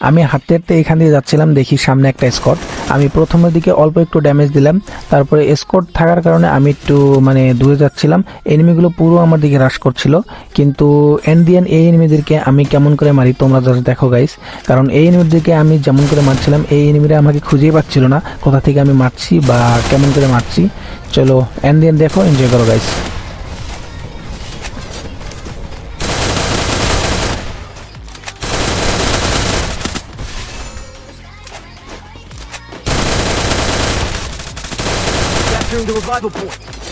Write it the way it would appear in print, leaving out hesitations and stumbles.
আমি হাঁটতে হাঁটতে এখান দিয়ে যাচ্ছিলাম, দেখি সামনে একটা স্কট। আমি প্রথমের দিকে অল্প একটু ড্যামেজ দিলাম, তারপরে স্কট থাকার কারণে আমি একটু মানে দূরে যাচ্ছিলাম। এনিমিগুলো পুরো আমার দিকে রাশ করছিল, কিন্তু এন্ডিয়ান এই এনিমিদেরকে আমি কেমন করে মারি তোমরা জাস্ট দেখো গাইস। কারণ এই এনিমিদেরকে আমি যেমন করে মারছিলাম, এই এনিমিরা আমাকে খুঁজেই পাচ্ছিল না কোথা থেকে আমি মারছি বা কেমন করে মারছি। চলো এন্ডিয়ান দেখো, এনজয় করো guys. Capturing the revival point.